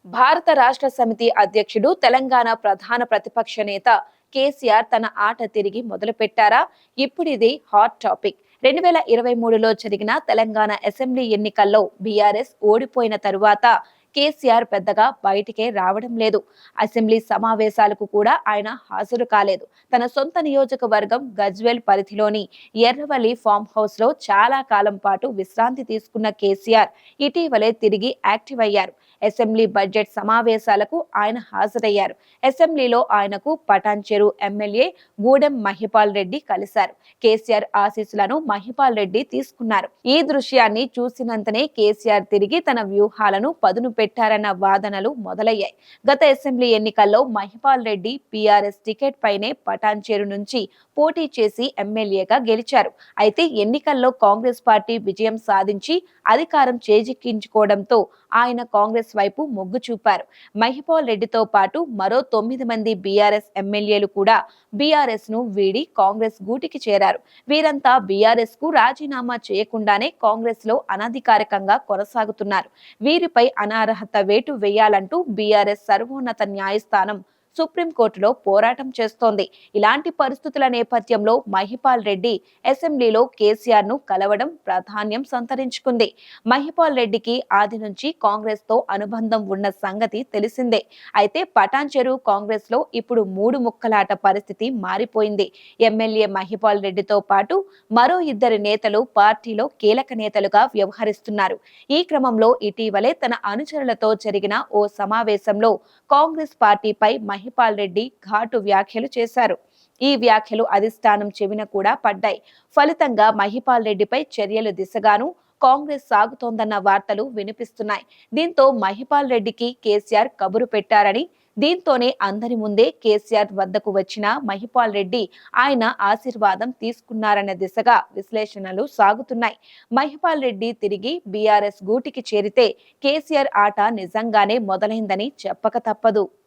భారత రాష్ట్ర సమితి అధ్యక్షుడు, తెలంగాణ ప్రధాన ప్రతిపక్ష నేత కేసీఆర్ తన ఆట తిరిగి మొదలుపెట్టారా? ఇప్పుడిది హాట్ టాపిక్. 2023లో జరిగిన తెలంగాణ అసెంబ్లీ ఎన్నికల్లో బీఆర్ఎస్ ఓడిపోయిన తరువాత కేసీఆర్ పెద్దగా బయటికే రావడం లేదు. అసెంబ్లీ సమావేశాలకు కూడా ఆయన హాజరు కాలేదు. తన సొంత నియోజకవర్గం గజ్వేల్ పరిధిలోని ఎర్రవల్లి ఫామ్ హౌస్ లో చాలా కాలం పాటు విశ్రాంతి తీసుకున్న కేసీఆర్ ఇటీవలే తిరిగి యాక్టివ్ అయ్యారు. అసెంబ్లీ బడ్జెట్ సమావేశాలకు ఆయన హాజరయ్యారు. అసెంబ్లీలో ఆయనకు పటాన్చెరు ఎమ్మెల్యే గూడెం మహిపాల్ రెడ్డి కలిశారు. కేసీఆర్ ఆశీస్సులను మహిపాల్ రెడ్డి తీసుకున్నారు. ఈ దృశ్యాన్ని చూసినంతనే కేసీఆర్ తిరిగి తన వ్యూహాలను పదును పెట్టారన్న వాదనలు మొదలయ్యాయి. గత అసెంబ్లీ ఎన్నికల్లో మహిపాల్ రెడ్డి బీఆర్ఎస్ టికెట్ పైనే పటాన్చెరు నుంచి పోటీ చేసి ఎమ్మెల్యేగా గెలిచారు. అయితే ఎన్నికల్లో కాంగ్రెస్ పార్టీ విజయం సాధించి అధికారం చేజిక్కించుకోవడంతో ఆయన కాంగ్రెస్ వైపు మొగ్గు చూపారు. మహిపాల్ రెడ్డితో పాటు మరో 9 మంది బీఆర్ఎస్ ఎమ్మెల్యేలు కూడా బీఆర్ఎస్ ను వీడి కాంగ్రెస్ గూటికి చేరారు. వీరంతా బీఆర్ఎస్ కు రాజీనామా చేయకుండానే కాంగ్రెస్ లో అనధికారికంగా కొనసాగుతున్నారు. వీరిపై అనర్హత వేటు వేయాలంటూ బీఆర్ఎస్ సర్వోన్నత న్యాయస్థానం సుప్రీంకోర్టులో పోరాటం చేస్తోంది. ఇలాంటి పరిస్థితుల నేపథ్యంలో మహిపాల్ రెడ్డి అసెంబ్లీలో కేసీఆర్ ను కలవడం ప్రాధాన్యం సంతరించుకుంది. మహిపాల్ రెడ్డికి ఆది నుంచి కాంగ్రెస్ తో అనుబంధం ఉన్న సంగతి తెలిసిందే. అయితే పటాన్చెరు కాంగ్రెస్ లో ఇప్పుడు మూడు ముక్కలాట పరిస్థితి మారిపోయింది. ఎమ్మెల్యే మహిపాల్ రెడ్డితో పాటు మరో 2 నేతలు పార్టీలో కీలక నేతలుగా వ్యవహరిస్తున్నారు. ఈ క్రమంలో ఇటీవలే తన అనుచరులతో జరిగిన ఓ సమావేశంలో కాంగ్రెస్ పార్టీపై మహిపాల్ రెడ్డి ఘాటు వ్యాఖ్యలు చేశారు. ఈ వ్యాఖ్యలు అధిష్టానం చెవిన కూడా పడ్డాయి. ఫలితంగా మహిపాల్ రెడ్డిపై చర్యలు దిశగాను కాంగ్రెస్ సాగుతోందన్న వార్తలు వినిపిస్తున్నాయి. దీంతో మహిపాల్ రెడ్డికి కేసీఆర్ కబురు పెట్టారని, దీంతోనే అందరి ముందే కేసీఆర్ వద్దకు వచ్చిన మహిపాల్ రెడ్డి ఆయన ఆశీర్వాదం తీసుకున్నారన్న దిశగా విశ్లేషణలు సాగుతున్నాయి. మహిపాల్ రెడ్డి తిరిగి బీఆర్ఎస్ గూటికి చేరితే కేసీఆర్ ఆట నిజంగానే మొదలైందని చెప్పక తప్పదు.